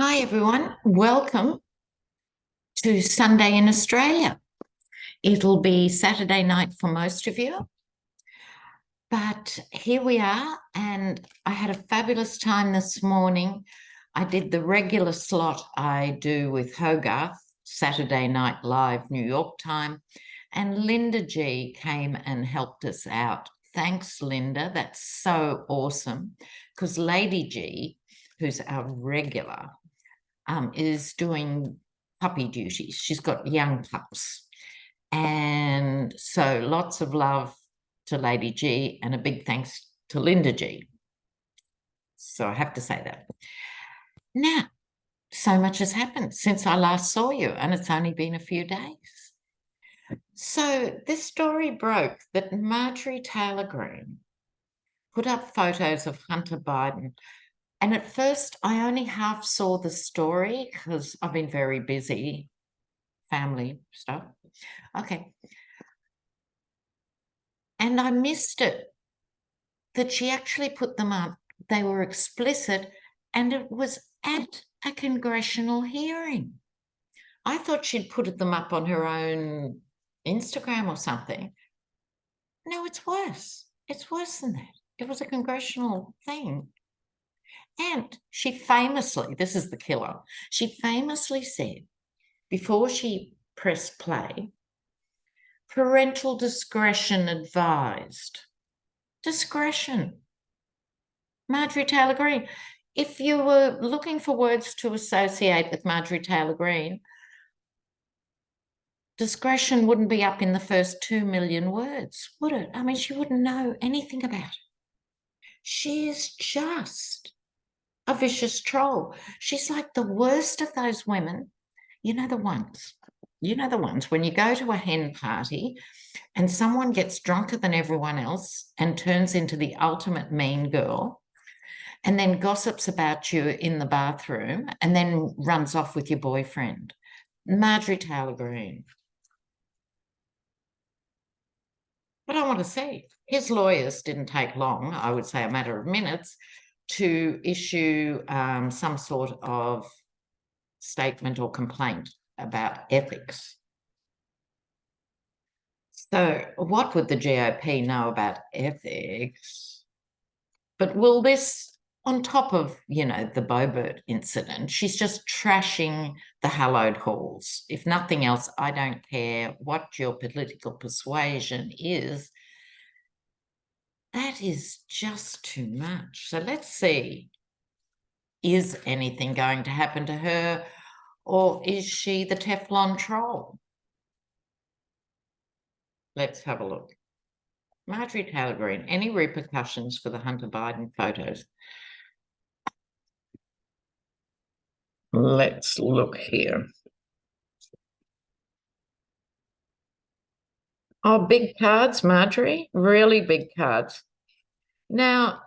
Hi, everyone. Welcome to Sunday in Australia. It'll be Saturday night for most of you, but here we are, and I had a fabulous time this morning. I did the regular slot I do with Hogarth, Saturday Night Live, New York time, and Linda G came and helped us out. Thanks, Linda. That's so awesome, because Lady G, who's our regular, is doing puppy duties. She's got young pups. And so lots of love to Lady G and a big thanks to Linda G. So I have to say that. Now, so much has happened since I last saw you, and it's only been a few days. So this story broke that Marjorie Taylor Greene put up photos of Hunter Biden. And at first, I only half saw the story because I've been very busy, family stuff. Okay. And I missed it, that she actually put them up. They were explicit, and it was at a congressional hearing. I thought she'd put them up on her own Instagram or something. No, it's worse. It's worse than that. It was a congressional thing. And she famously, this is the killer, she famously said, before she pressed play, parental discretion advised. Discretion. Marjorie Taylor Greene. If you were looking for words to associate with Marjorie Taylor Greene, discretion wouldn't be up in the first 2 million words, would it? I mean, she wouldn't know anything about it. She is just a vicious troll. She's like the worst of those women. You know the ones. You know the ones when you go to a hen party and someone gets drunker than everyone else and turns into the ultimate mean girl and then gossips about you in the bathroom and then runs off with your boyfriend. Marjorie Taylor Greene. But I want to see. His lawyers didn't take long, I would say a matter of minutes, to issue some sort of statement or complaint about ethics. So what would the GOP know about ethics? But will this, on top of, the Boebert incident, she's just trashing the hallowed halls. If nothing else, I don't care what your political persuasion is. That is just too much. So let's see. Is anything going to happen to her, or is she the Teflon troll? Let's have a look. Marjorie Taylor Greene, any repercussions for the Hunter Biden photos? Let's look here. Oh, big cards, Marjorie, really big cards. Now,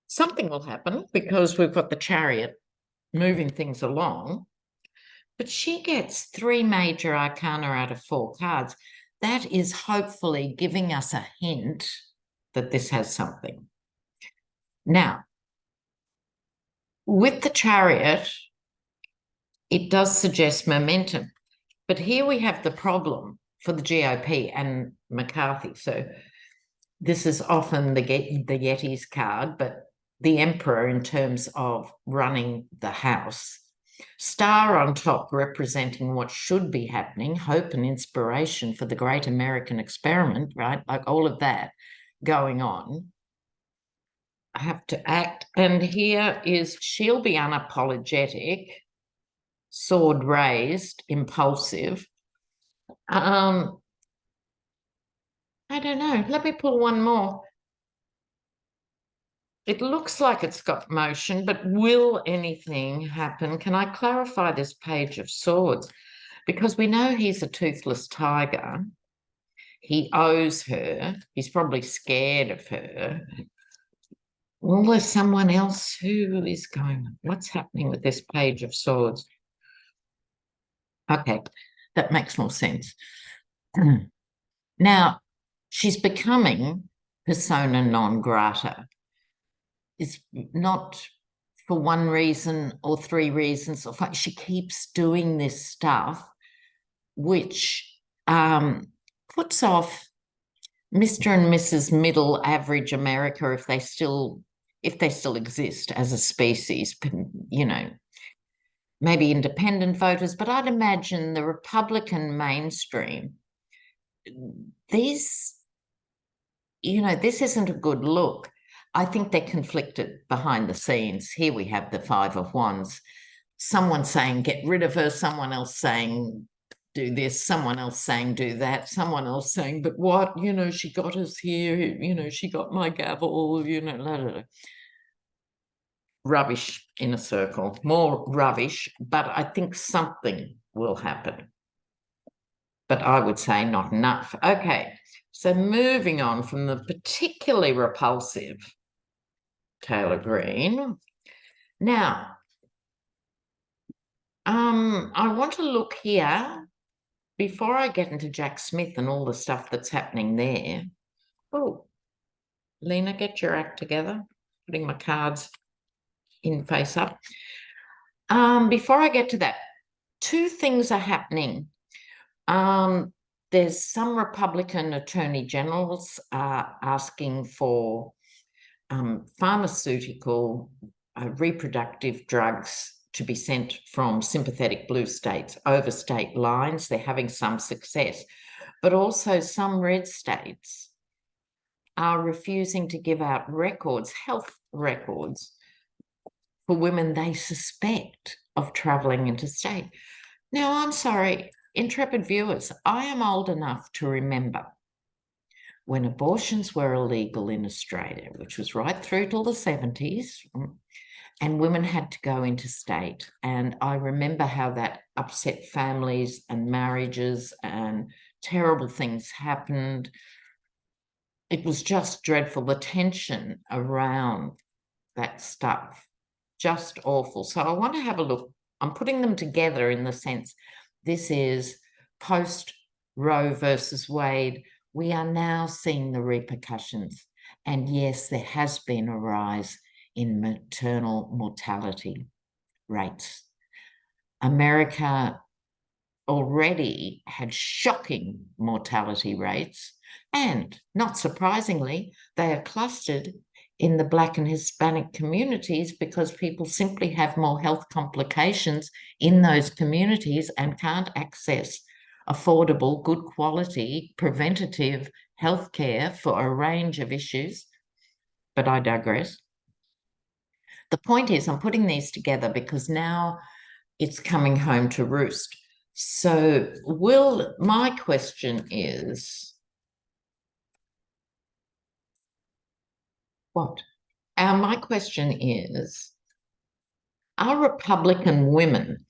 something will happen because we've got the chariot moving things along, but she gets 3 major arcana out of 4 cards. That is hopefully giving us a hint that this has something. Now, with the chariot, it does suggest momentum, but here we have the problem for the GOP and McCarthy. So this is often the Yeti's card, but the Emperor in terms of running the House. Star on top representing what should be happening, hope and inspiration for the great American experiment, right? Like all of that going on. I have to act. And here is, she'll be unapologetic, sword raised, impulsive. I don't know. Let me pull one more. It looks like it's got motion, but will anything happen? Can I clarify this Page of Swords? Because we know he's a toothless tiger. He owes her. He's probably scared of her. Well, there's someone else who is going, what's happening with this Page of Swords? Okay, that makes more sense. Now, she's becoming persona non grata. It's not for one reason or three reasons, or she keeps doing this stuff, which puts off Mr. and Mrs. Middle Average America if they still exist as a species, you know, maybe independent voters, but I'd imagine the Republican mainstream, this isn't a good look. I think they're conflicted behind the scenes. Here we have the Five of Wands. Someone saying, get rid of her. Someone else saying, do this. Someone else saying, do that. Someone else saying, but what? You know, she got us here. You know, she got my gavel. You know, blah, blah, blah. Rubbish in a circle. More rubbish, but I think something will happen. But I would say not enough. Okay, so moving on from the particularly repulsive Taylor Green. Now, I want to look here before I get into Jack Smith and all the stuff that's happening there. Oh, Lena, get your act together. Putting my cards in face up. Before I get to that, two things are happening. There's some Republican attorney generals asking for pharmaceutical reproductive drugs to be sent from sympathetic blue states over state lines. They're having some success, but also some red states are refusing to give out records, health records, for women they suspect of travelling interstate. Now, I'm sorry, intrepid viewers, I am old enough to remember when abortions were illegal in Australia, which was right through till the 70s, and women had to go interstate. And I remember how that upset families and marriages, and terrible things happened. It was just dreadful, the tension around that stuff, just awful. So I want to have a look. I'm putting them together in the sense this is post Roe versus Wade. We are now seeing the repercussions. And yes, there has been a rise in maternal mortality rates. America already had shocking mortality rates, and not surprisingly, they are clustered in the Black and Hispanic communities because people simply have more health complications in those communities and can't access affordable, good quality, preventative health care for a range of issues. But I digress. The point is, I'm putting these together because now it's coming home to roost. So my question is, what? My question is, are Republican women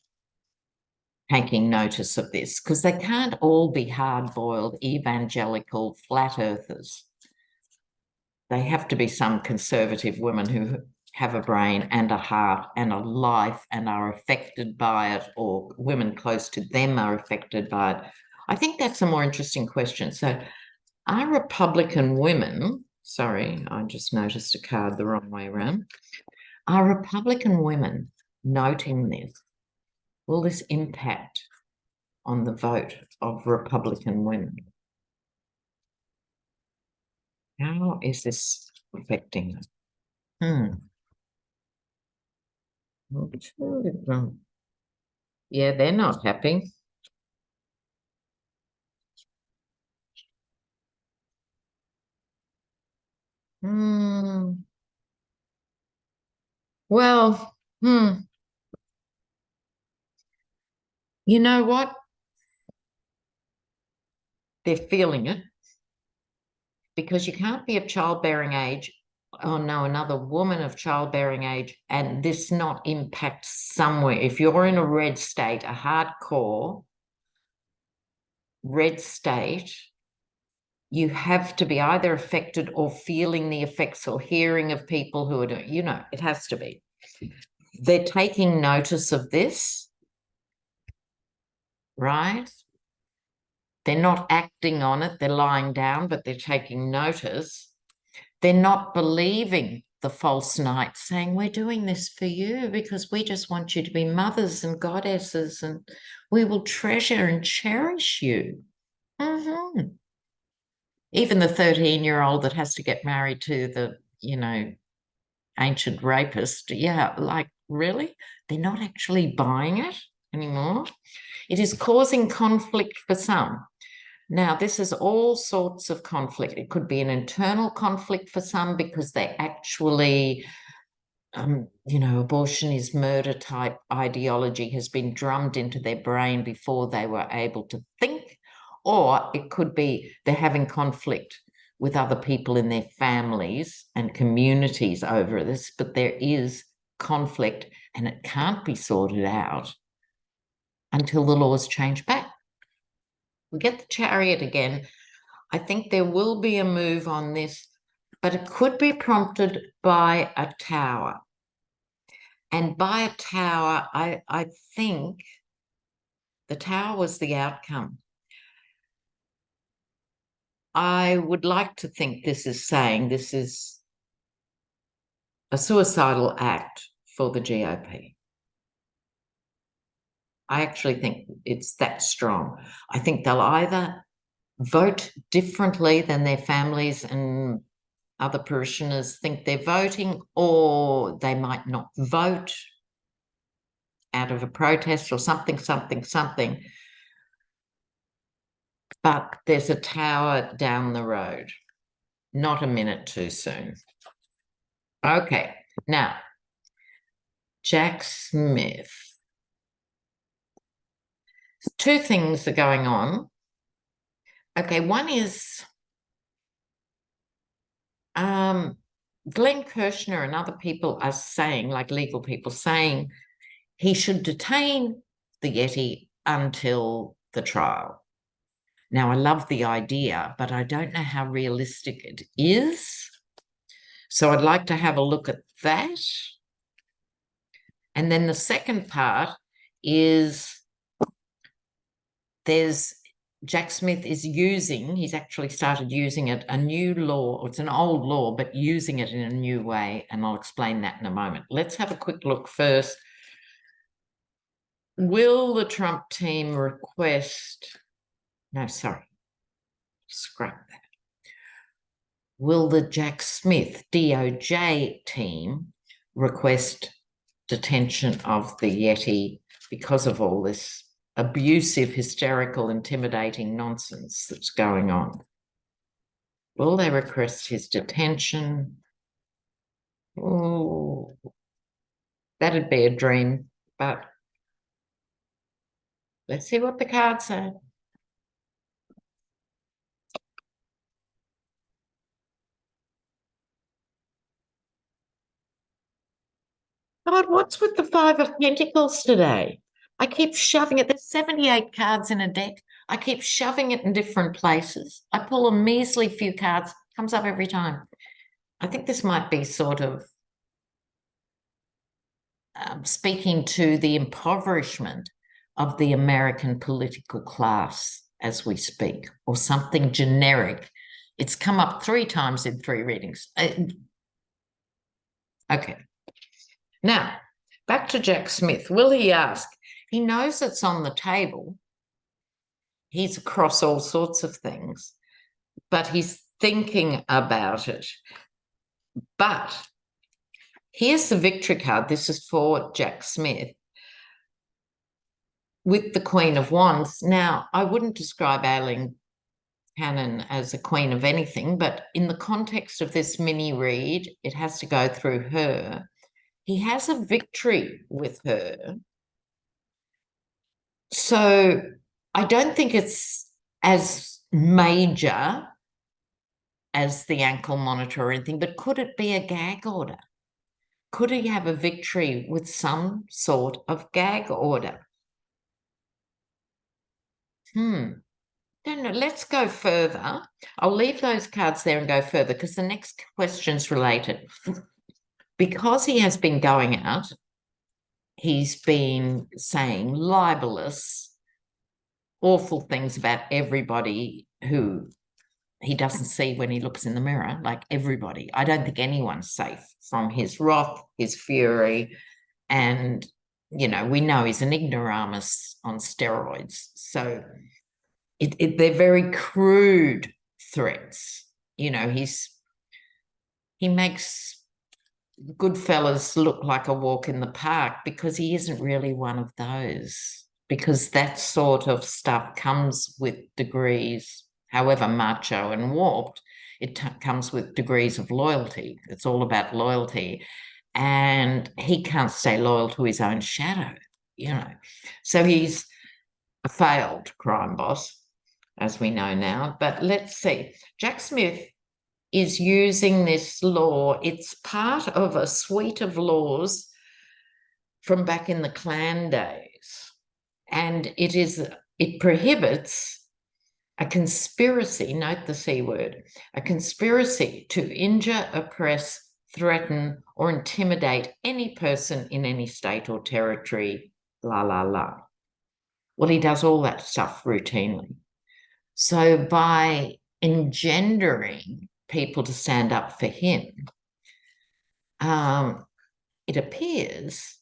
taking notice of this? Because they can't all be hard-boiled, evangelical, flat earthers. They have to be some conservative women who have a brain and a heart and a life and are affected by it, or women close to them are affected by it. I think that's a more interesting question. So are Republican women, sorry, I just noticed a card the wrong way around. Are Republican women noting this? Will this impact on the vote of Republican women? How is this affecting them? Yeah, they're not happy. Well, you know what? They're feeling it because you can't be of childbearing age, oh no, another woman of childbearing age, and this not impact somewhere. If you're in a red state, a hardcore red state, you have to be either affected or feeling the effects or hearing of people who are doing, you know, it has to be. They're taking notice of this, right? They're not acting on it, they're lying down, but they're taking notice. They're not believing the false knights saying, we're doing this for you because we just want you to be mothers and goddesses and we will treasure and cherish you. Even the 13-year-old that has to get married to the, ancient rapist. Yeah, like, really? They're not actually buying it anymore. It is causing conflict for some. Now, this is all sorts of conflict. It could be an internal conflict for some because they actually, abortion is murder type ideology has been drummed into their brain before they were able to think. Or it could be they're having conflict with other people in their families and communities over this, but there is conflict and it can't be sorted out until the laws change back. We get the chariot again. I think there will be a move on this, but it could be prompted by a tower. And by a tower, I think the tower was the outcome. I would like to think this is saying this is a suicidal act for the GOP. I actually think it's that strong. I think they'll either vote differently than their families and other parishioners think they're voting, or they might not vote out of a protest or something. But there's a tower down the road, not a minute too soon. Okay, now, Jack Smith. Two things are going on. Okay, one is Glenn Kirshner and other people are saying, like legal people saying, he should detain the Yeti until the trial. Now, I love the idea, but I don't know how realistic it is. So I'd like to have a look at that. And then the second part is Jack Smith is he's actually started using it, a new law. It's an old law, but using it in a new way. And I'll explain that in a moment. Let's have a quick look first. Will the Trump team scrap that. Will the Jack Smith DOJ team request detention of the Yeti because of all this abusive, hysterical, intimidating nonsense that's going on? Will they request his detention? Oh, that'd be a dream, but let's see what the cards say. God, what's with the Five of Pentacles today? I keep shoving it. There's 78 cards in a deck. I keep shoving it in different places. I pull a measly few cards, comes up every time. I think this might be sort of speaking to the impoverishment of the American political class as we speak, or something generic. It's come up 3 times in 3 readings. Okay. Now, back to Jack Smith. Will he ask? He knows it's on the table. He's across all sorts of things, but he's thinking about it. But here's the victory card. This is for Jack Smith with the Queen of Wands. Now, I wouldn't describe Aileen Cannon as a queen of anything, but in the context of this mini read, it has to go through her. He has a victory with her. So I don't think it's as major as the ankle monitor or anything, but could it be a gag order? Could he have a victory with some sort of gag order? Don't know. Let's go further. I'll leave those cards there and go further because the next question's related. Because he has been going out, he's been saying libelous, awful things about everybody who he doesn't see when he looks in the mirror, like everybody. I don't think anyone's safe from his wrath, his fury, and, you know, we know he's an ignoramus on steroids. So they're very crude threats. You know, he makes Goodfellas look like a walk in the park because he isn't really one of those. Because that sort of stuff comes with degrees, however macho and warped, it comes with degrees of loyalty. It's all about loyalty. And he can't stay loyal to his own shadow, you know. So he's a failed crime boss, as we know now. But let's see. Jack Smith is using this law. It's part of a suite of laws from back in the Klan days. And it prohibits a conspiracy, note the C word, a conspiracy to injure, oppress, threaten, or intimidate any person in any state or territory, la, la, la. Well, he does all that stuff routinely. So by engendering people to stand up for him, it appears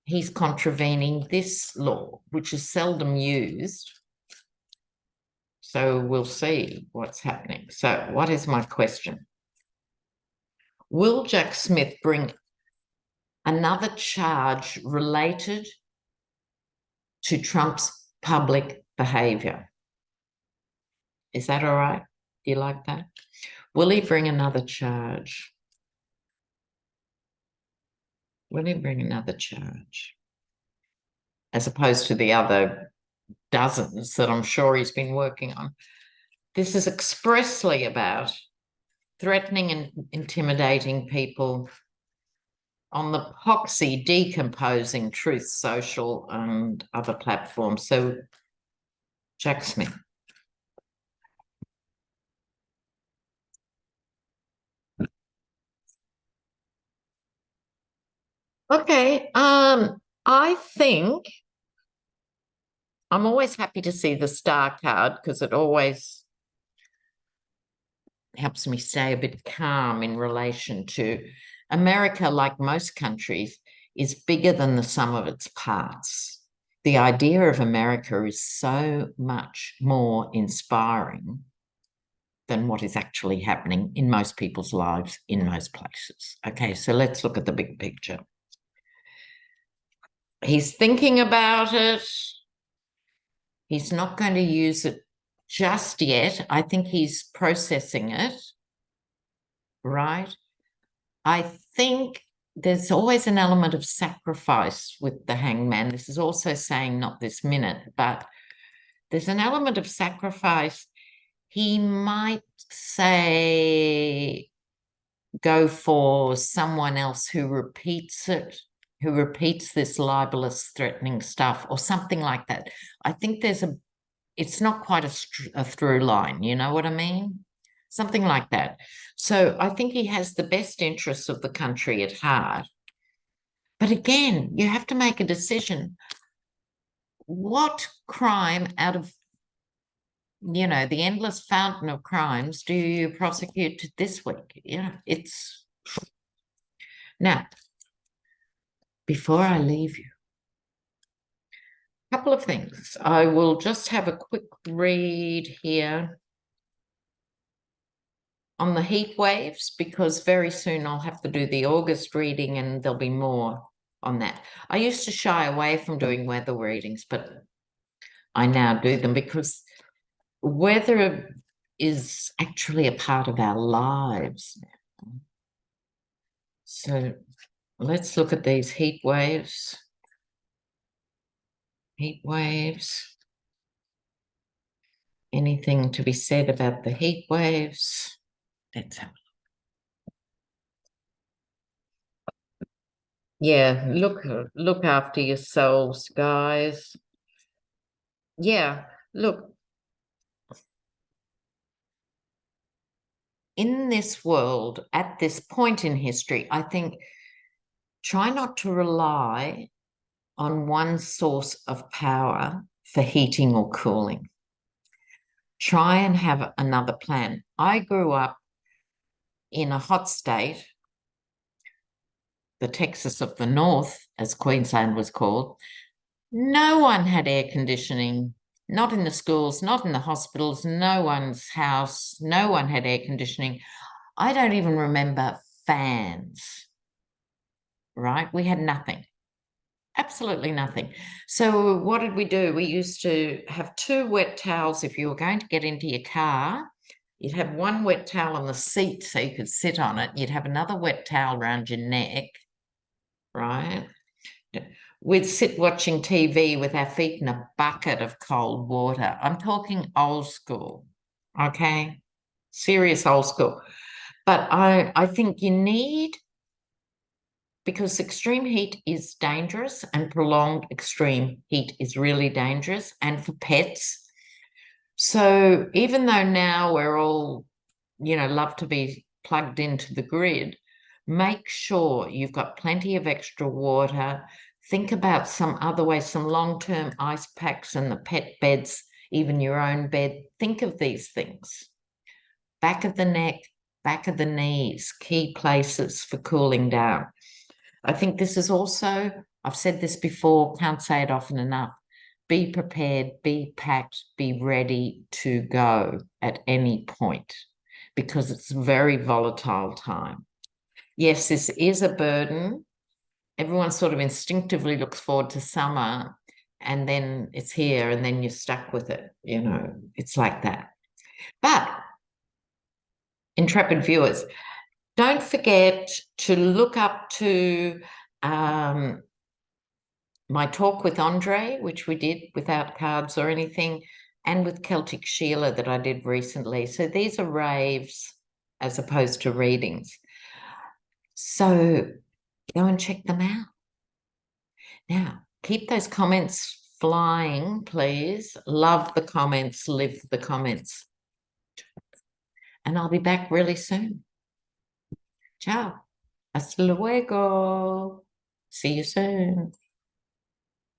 he's contravening this law, which is seldom used. So we'll see what's happening. So what is my question? Will Jack Smith bring another charge related to Trump's public behavior? Is that all right? Do you like that? Will he bring another charge? Will he bring another charge? As opposed to the other dozens that I'm sure he's been working on. This is expressly about threatening and intimidating people on the poxy decomposing Truth Social and other platforms. So, Jack Smith. Okay, I think I'm always happy to see the star card because it always helps me stay a bit calm in relation to America, like most countries, is bigger than the sum of its parts. The idea of America is so much more inspiring than what is actually happening in most people's lives in most places. Okay, so let's look at the big picture. He's thinking about it. He's not going to use it just yet. I think he's processing it, right? I think there's always an element of sacrifice with the hangman. This is also saying not this minute, but there's an element of sacrifice. He might say, go for someone else who repeats it, who repeats this libelous, threatening stuff or something like that. I think it's not quite a through line, you know what I mean? Something like that. So I think he has the best interests of the country at heart. But again, you have to make a decision. What crime out of, you know, the endless fountain of crimes do you prosecute this week? You know, it's... Now, before I leave you, a couple of things. I will just have a quick read here on the heat waves, because very soon I'll have to do the August reading and there'll be more on that. I used to shy away from doing weather readings, but I now do them because weather is actually a part of our lives now. So let's look at these heat waves. Heat waves. Anything to be said about the heat waves? Let's have a look. Yeah, look after yourselves, guys. Yeah, look. In this world, at this point in history, I think try not to rely on one source of power for heating or cooling. try and have another plan. I grew up in a hot state, the Texas of the North, as Queensland was called. No one had air conditioning, not in the schools, not in the hospitals, no one's house, no one had air conditioning. I don't even remember fans, right? We had nothing, absolutely nothing. So what did we do? We used to have 2 wet towels. If you were going to get into your car, you'd have 1 wet towel on the seat so you could sit on it. You'd have another wet towel around your neck, right? We'd sit watching TV with our feet in a bucket of cold water. I'm talking old school, okay? Serious old school. But I think you need, because extreme heat is dangerous and prolonged extreme heat is really dangerous, and for pets. So even though now we're all, love to be plugged into the grid, make sure you've got plenty of extra water. Think about some other ways, some long-term ice packs and the pet beds, even your own bed. Think of these things. Back of the neck, back of the knees, key places for cooling down. I think this is also, I've said this before, can't say it often enough. Be prepared, be packed, be ready to go at any point, because it's a very volatile time. Yes, this is a burden. Everyone sort of instinctively looks forward to summer, and then it's here and then you're stuck with it. It's like that. But intrepid viewers, don't forget to look up to my talk with Andre, which we did without cards or anything, and with Celtic Sheila that I did recently. So these are raves as opposed to readings. So go and check them out. Now, keep those comments flying, please. Love the comments, live the comments. And I'll be back really soon. Ciao. Hasta luego. See you soon.